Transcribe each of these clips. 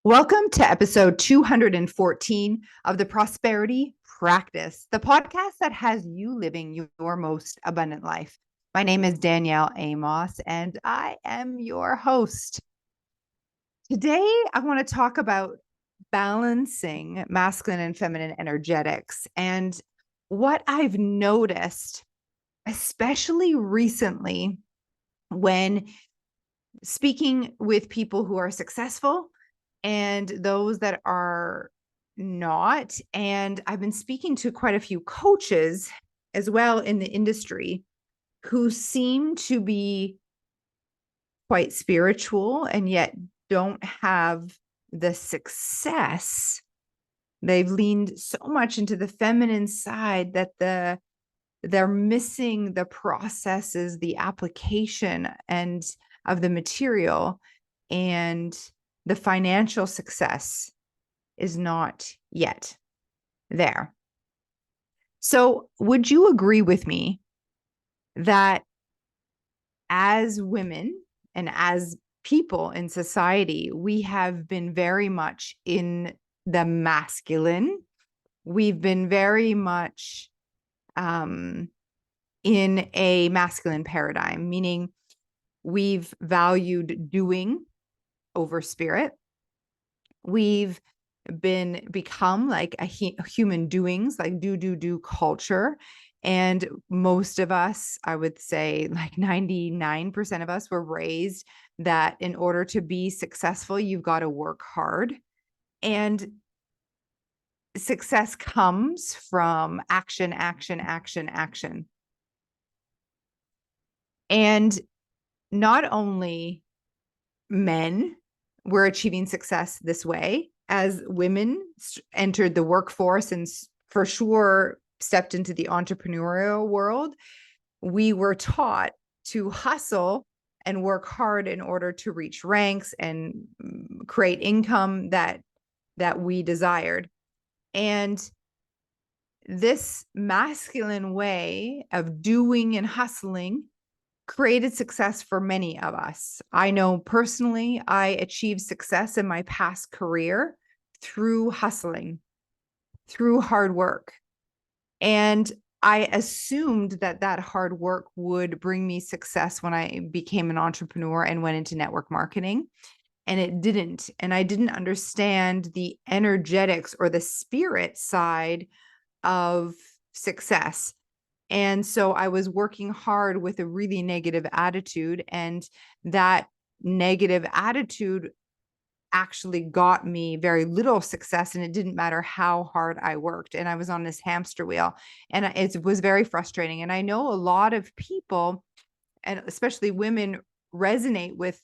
Welcome to episode 214 of the Prosperity Practice, the podcast that has you living your most abundant life. My name is Danielle Amos, and I am your host. Today, I want to talk about balancing masculine and feminine energetics and what I've noticed, especially recently, when speaking with people who are successful and those that are not. And I've been speaking to quite a few coaches as well in the industry who seem to be quite spiritual and yet don't have the success. They've leaned so much into the feminine side that they're missing the processes, the application and of the material, and the financial success is not yet there. So, would you agree with me that as women and as people in society, we have been very much in the masculine? We've been very much in a masculine paradigm, meaning we've valued doing over spirit. We've become like a human doings, like do culture. And most of us, I would say like 99% of us were raised that in order to be successful, you've got to work hard. And success comes from action, action, action, action. And not only men were achieving success this way, as women entered the workforce and for sure stepped into the entrepreneurial world, we were taught to hustle and work hard in order to reach ranks and create income that we desired. And this masculine way of doing and hustling created success for many of us. I know personally, I achieved success in my past career through hustling, through hard work. And I assumed that hard work would bring me success when I became an entrepreneur and went into network marketing. And it didn't. And I didn't understand the energetics or the spirit side of success. And so I was working hard with a really negative attitude, and that negative attitude actually got me very little success, and it didn't matter how hard I worked. And I was on this hamster wheel, and it was very frustrating. And I know a lot of people, and especially women, resonate with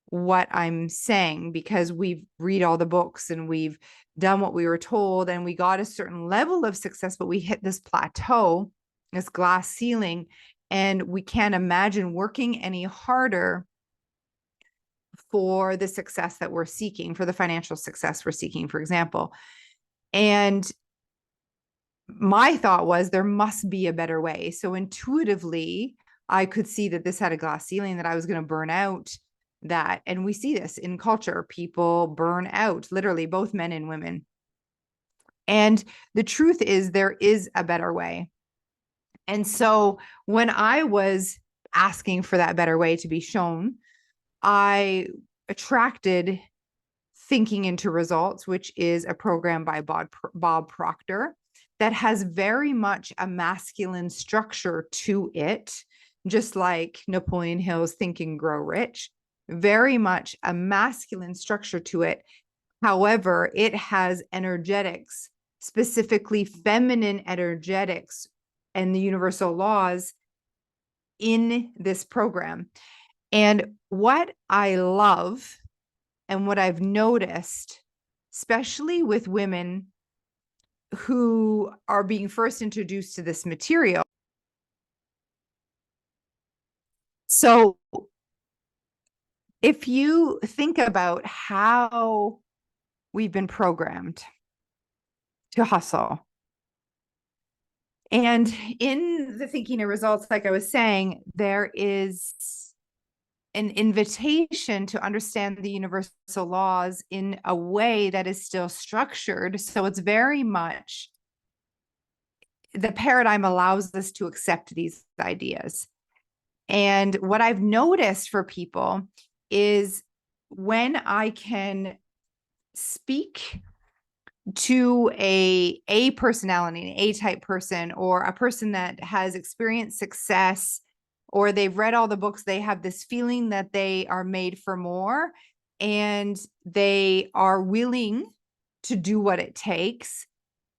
what I'm saying because we've read all the books and we've done what we were told, and we got a certain level of success, but we hit this plateau, this glass ceiling, and we can't imagine working any harder for the success that we're seeking, for the financial success we're seeking, for example. And my thought was there must be a better way. So intuitively, I could see that this had a glass ceiling, that I was going to burn out. That, and we see this in culture, people burn out, literally, both men and women. And the truth is, there is a better way. And so when I was asking for that better way to be shown, I attracted Thinking into Results, which is a program by Bob Proctor that has very much a masculine structure to it, just like Napoleon Hill's Think and Grow Rich, very much a masculine structure to it. However, it has energetics, specifically feminine energetics and the universal laws in this program. And what I love and what I've noticed, especially with women who are being first introduced to this material. So if you think about how we've been programmed to hustle, and in the Thinking and Results, like I was saying, there is an invitation to understand the universal laws in a way that is still structured. So it's very much the paradigm allows us to accept these ideas. And what I've noticed for people is when I can speak to a personality, an A-type person, or a person that has experienced success, or they've read all the books, they have this feeling that they are made for more, and they are willing to do what it takes,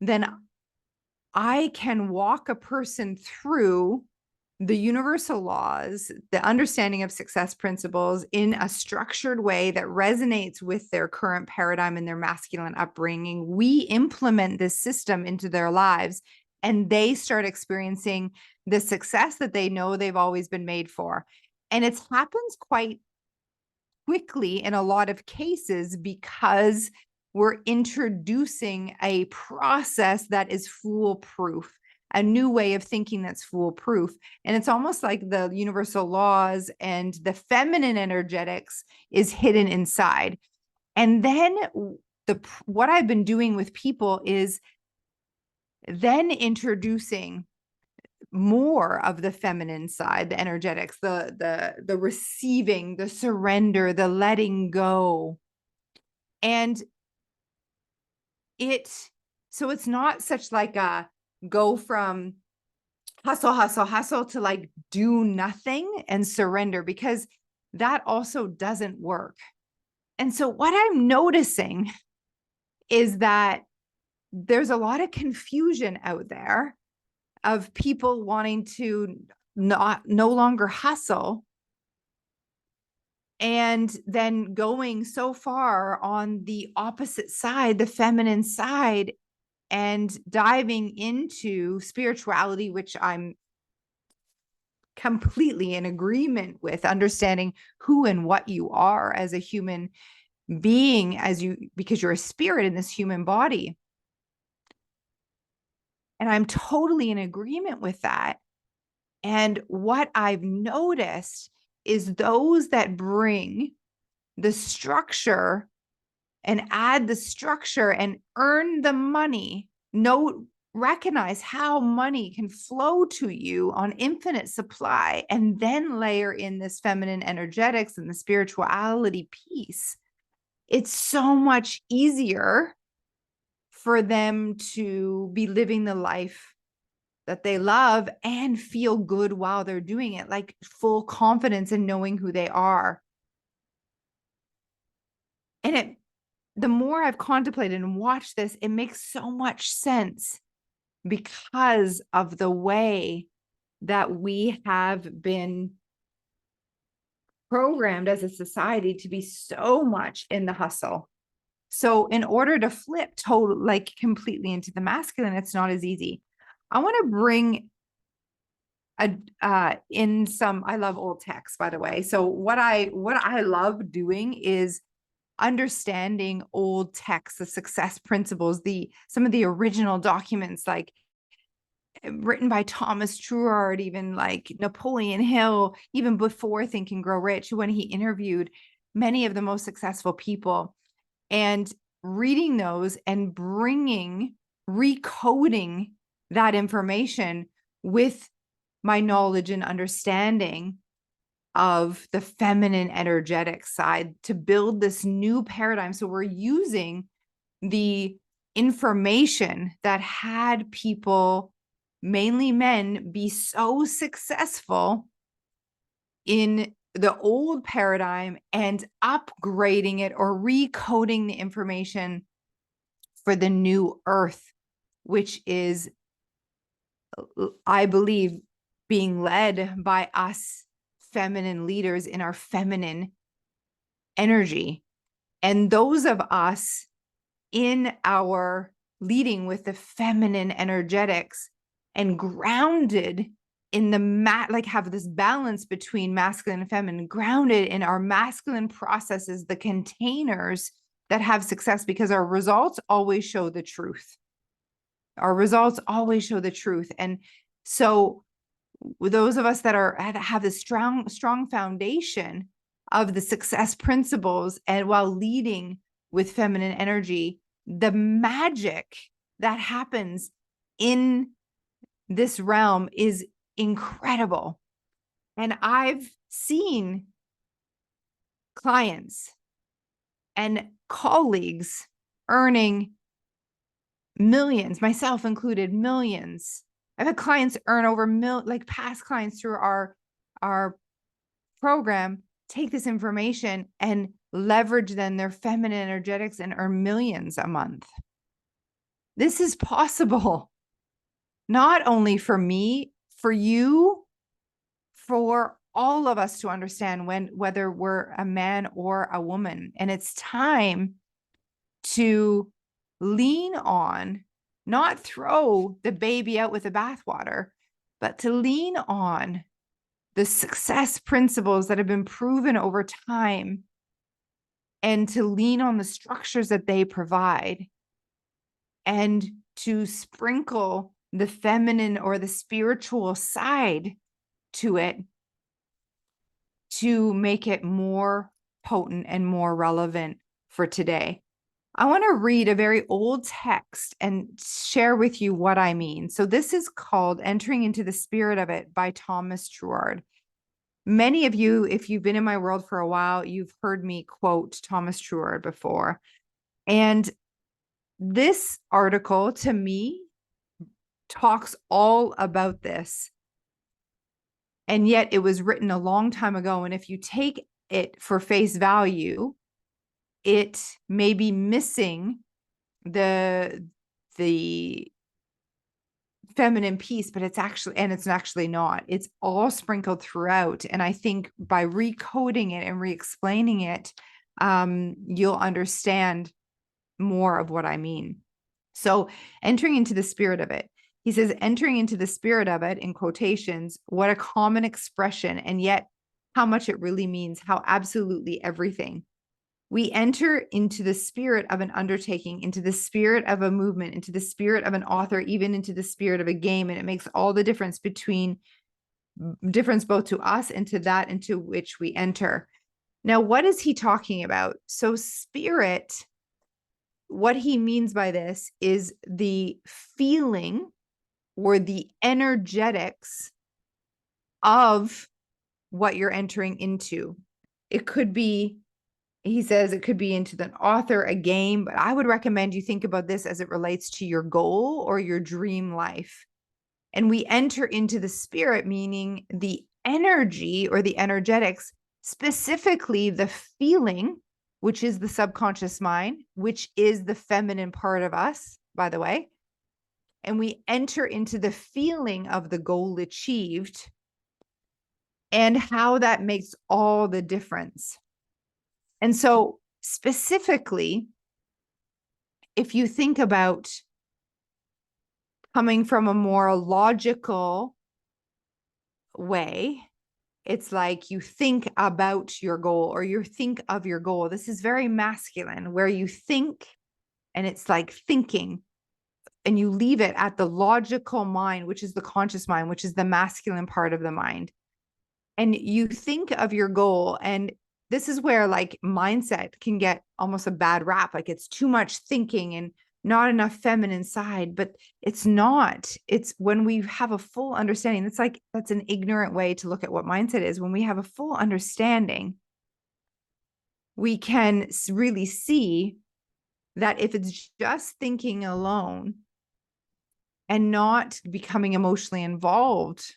then I can walk a person through the universal laws, the understanding of success principles in a structured way that resonates with their current paradigm and their masculine upbringing. We implement this system into their lives, and they start experiencing the success that they know they've always been made for. And it happens quite quickly in a lot of cases because we're introducing a process that is foolproof, a new way of thinking that's foolproof. And it's almost like the universal laws and the feminine energetics is hidden inside. And then what I've been doing with people is then introducing more of the feminine side, the energetics, the receiving, the surrender, the letting go. And so it's not such like a go from hustle to like do nothing and surrender, because that also doesn't work. And so what I'm noticing is that there's a lot of confusion out there of people wanting to no longer hustle, and then going so far on the opposite side, the feminine side, and diving into spirituality, which I'm completely in agreement with, understanding who and what you are as a human being, because you're a spirit in this human body. And I'm totally in agreement with that. And what I've noticed is those that bring the structure and add the structure and earn the money, recognize how money can flow to you on infinite supply, and then layer in this feminine energetics and the spirituality piece. It's so much easier for them to be living the life that they love and feel good while they're doing it, like full confidence in knowing who they are. And the more I've contemplated and watched this, it makes so much sense because of the way that we have been programmed as a society to be so much in the hustle. So in order to flip completely into the masculine, it's not as easy. I want to bring in some, I love old texts, by the way. So what I love doing is understanding old texts, the success principles, some of the original documents, like written by Thomas Troward, even like Napoleon Hill, even before Think and Grow Rich, when he interviewed many of the most successful people, and reading those and recoding that information with my knowledge and understanding of the feminine energetic side to build this new paradigm. So we're using the information that had people, mainly men, be so successful in the old paradigm and upgrading it or recoding the information for the new earth, which is, I believe, being led by us feminine leaders in our feminine energy. And those of us in our leading with the feminine energetics and grounded in the have this balance between masculine and feminine, grounded in our masculine processes, the containers that have success, because our results always show the truth. Our results always show the truth. And so with those of us that have this strong foundation, of the success principles, and while leading with feminine energy, the magic that happens in this realm is incredible. And I've seen clients and colleagues earning millions, myself included, millions. I've had clients earn over like past clients through our program, take this information and leverage then their feminine energetics and earn millions a month. This is possible, not only for me, for you, for all of us to understand whether we're a man or a woman. And it's time to lean on, not throw the baby out with the bathwater, but to lean on the success principles that have been proven over time, and to lean on the structures that they provide, and to sprinkle the feminine or the spiritual side to it to make it more potent and more relevant for today. I want to read a very old text and share with you what I mean. So this is called Entering into the Spirit of It by Thomas Troward. Many of you, if you've been in my world for a while, you've heard me quote Thomas Troward before. And this article, to me, talks all about this. And yet it was written a long time ago. And if you take it for face value, it may be missing the feminine piece, but it's actually not. It's all sprinkled throughout. And I think by recoding it and re-explaining it, you'll understand more of what I mean. So entering into the spirit of it. He says, entering into the spirit of it, in quotations, what a common expression, and yet how much it really means, how absolutely everything. We enter into the spirit of an undertaking, into the spirit of a movement, into the spirit of an author, even into the spirit of a game. And it makes all the difference both to us and to that into which we enter. Now, what is he talking about? So spirit, what he means by this is the feeling or the energetics of what you're entering into. It could be, he says, it could be into an author, a game, but I would recommend you think about this as it relates to your goal or your dream life. And we enter into the spirit, meaning the energy or the energetics, specifically the feeling, which is the subconscious mind, which is the feminine part of us, by the way. And we enter into the feeling of the goal achieved and how that makes all the difference. And so specifically, if you think about coming from a more logical way, it's like you think about your goal or you think of your goal. This is very masculine, where you think, and it's like thinking, and you leave it at the logical mind, which is the conscious mind, which is the masculine part of the mind. And you think of your goal, and this is where like mindset can get almost a bad rap. Like it's too much thinking and not enough feminine side, but it's not. It's when we have a full understanding. It's like, that's an ignorant way to look at what mindset is. When we have a full understanding, we can really see that if it's just thinking alone and not becoming emotionally involved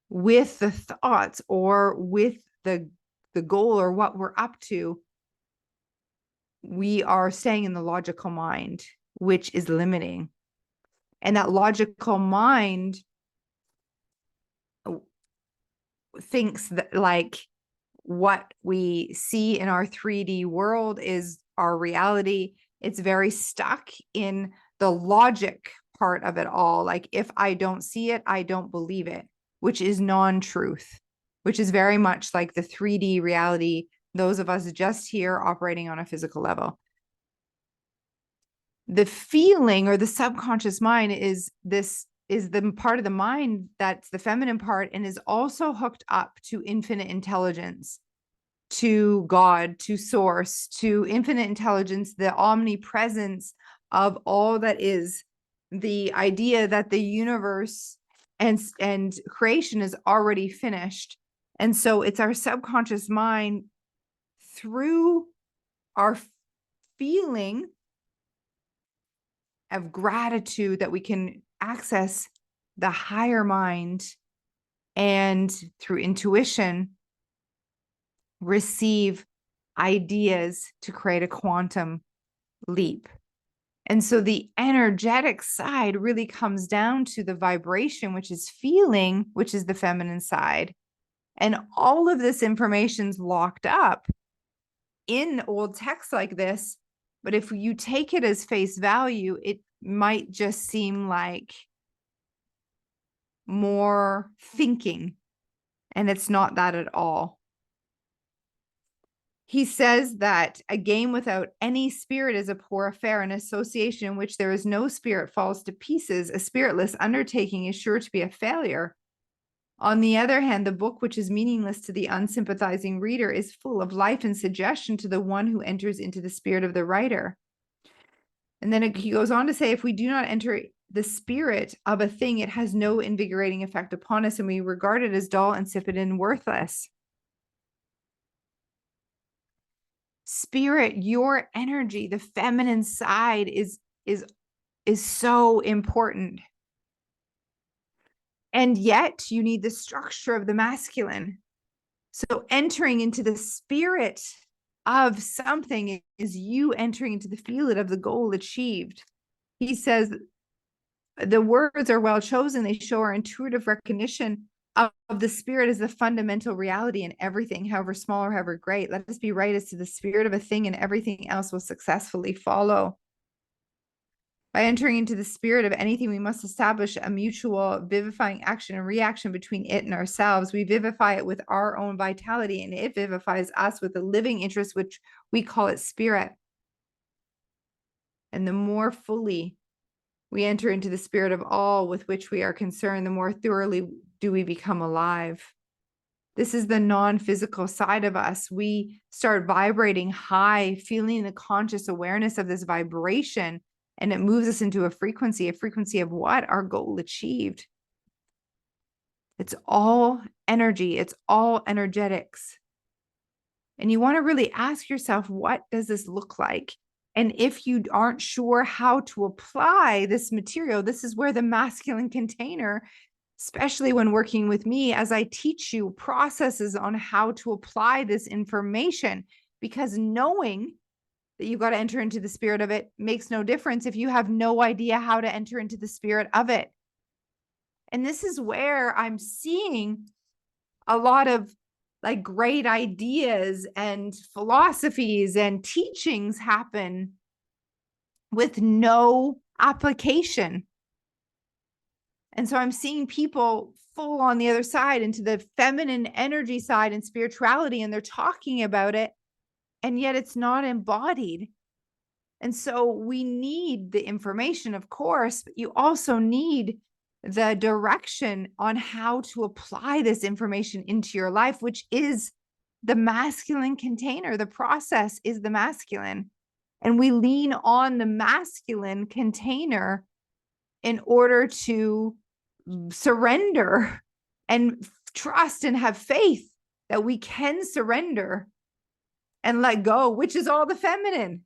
with the thoughts or with the goal or what we're up to, we are staying in the logical mind, which is limiting. And that logical mind thinks that like what we see in our 3D world is our reality. It's very stuck in the logic part of it all. Like if I don't see it, I don't believe it, which is non-truth, which is very much like the 3D reality, those of us just here operating on a physical level. The feeling or the subconscious mind is the part of the mind that's the feminine part and is also hooked up to infinite intelligence, to God, to source, to infinite intelligence, the omnipresence of all that is, the idea that the universe and creation is already finished. And so it's our subconscious mind, through our feeling of gratitude, that we can access the higher mind, and through intuition receive ideas to create a quantum leap. And so the energetic side really comes down to the vibration, which is feeling, which is the feminine side. And all of this information's locked up in old texts like this. But if you take it as face value, it might just seem like more thinking. And it's not that at all. He says that a game without any spirit is a poor affair. An association in which there is no spirit falls to pieces. A spiritless undertaking is sure to be a failure. On the other hand, the book, which is meaningless to the unsympathizing reader, is full of life and suggestion to the one who enters into the spirit of the writer. And then he goes on to say, if we do not enter the spirit of a thing, it has no invigorating effect upon us, and we regard it as dull, insipid, and worthless. Spirit, your energy, the feminine side is so important. And yet you need the structure of the masculine. So entering into the spirit of something is you entering into the field of the goal achieved. He says the words are well chosen. They show our intuitive recognition of the spirit as the fundamental reality in everything, however small or however great. Let us be right as to the spirit of a thing, and everything else will successfully follow. By entering into the spirit of anything, we must establish a mutual vivifying action and reaction between it and ourselves. We vivify it with our own vitality, and it vivifies us with a living interest, which we call it spirit. And the more fully we enter into the spirit of all with which we are concerned, the more thoroughly do we become alive. This is the non-physical side of us. We start vibrating high, feeling the conscious awareness of this vibration, and it moves us into a frequency of what? Our goal achieved. It's all energy. It's all energetics. And you want to really ask yourself, what does this look like? And if you aren't sure how to apply this material, this is where the masculine container, especially when working with me, as I teach you processes on how to apply this information, because knowing that you've got to enter into the spirit of it makes no difference if you have no idea how to enter into the spirit of it. And this is where I'm seeing a lot of like great ideas and philosophies and teachings happen with no application. And so I'm seeing people full on the other side into the feminine energy side and spirituality, and they're talking about it, and yet it's not embodied. And so we need the information, of course, but you also need the direction on how to apply this information into your life, which is the masculine container. The process is the masculine. And we lean on the masculine container in order to surrender and trust and have faith that we can surrender and let go, which is all the feminine.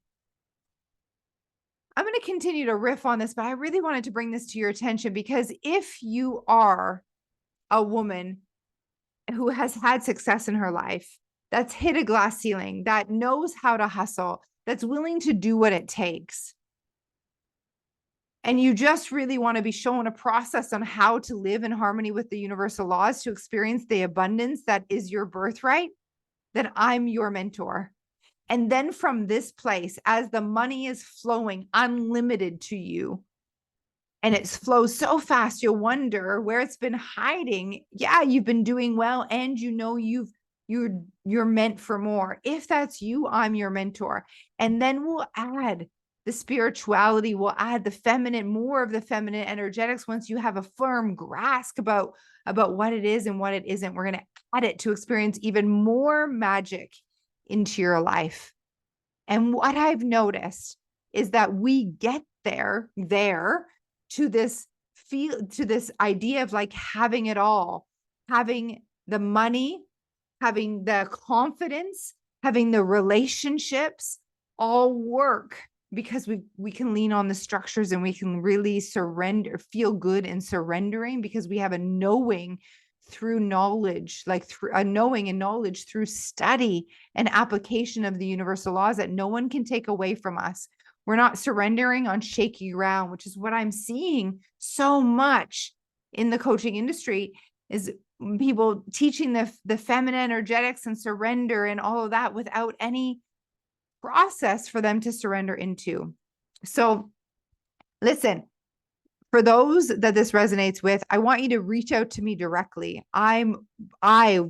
I'm going to continue to riff on this, but I really wanted to bring this to your attention, because if you are a woman who has had success in her life, that's hit a glass ceiling, that knows how to hustle, that's willing to do what it takes, and you just really want to be shown a process on how to live in harmony with the universal laws to experience the abundance that is your birthright, then I'm your mentor. And then from this place, as the money is flowing unlimited to you, and it flows so fast, you'll wonder where it's been hiding. Yeah, you've been doing well, and you know you're meant for more. If that's you, I'm your mentor. And then we'll add the spirituality, we'll add the feminine, more of the feminine energetics. Once you have a firm grasp about what it is and what it isn't, we're going to add it to experience even more magic into your life. And what I've noticed is that we get there to this idea of like having it all, having the money, having the confidence, having the relationships all work because we can lean on the structures and we can really feel good in surrendering because we have a knowing through knowledge, like through a knowing and knowledge through study and application of the universal laws that no one can take away from us. We're not surrendering on shaky ground, which is what I'm seeing so much in the coaching industry, is people teaching the feminine energetics and surrender and all of that without any process for them to surrender into. So listen, for those that this resonates with, I want you to reach out to me directly. I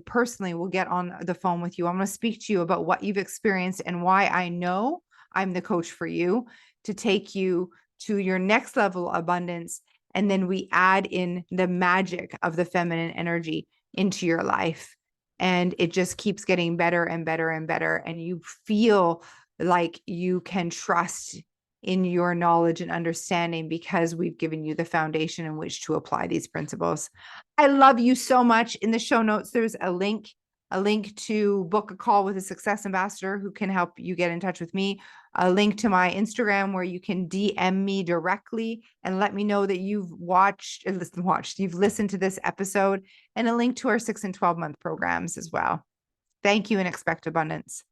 personally will get on the phone with you. I'm going to speak to you about what you've experienced and why I know I'm the coach for you to take you to your next level of abundance. And then we add in the magic of the feminine energy into your life. And it just keeps getting better and better and better. And you feel like you can trust in your knowledge and understanding because we've given you the foundation in which to apply these principles. I love you so much. In the show notes, there's a link to book a call with a success ambassador who can help you get in touch with me, a link to my Instagram where you can DM me directly and let me know that you've you've listened to this episode, and a link to our 6 and 12 month programs as well. Thank you and expect abundance.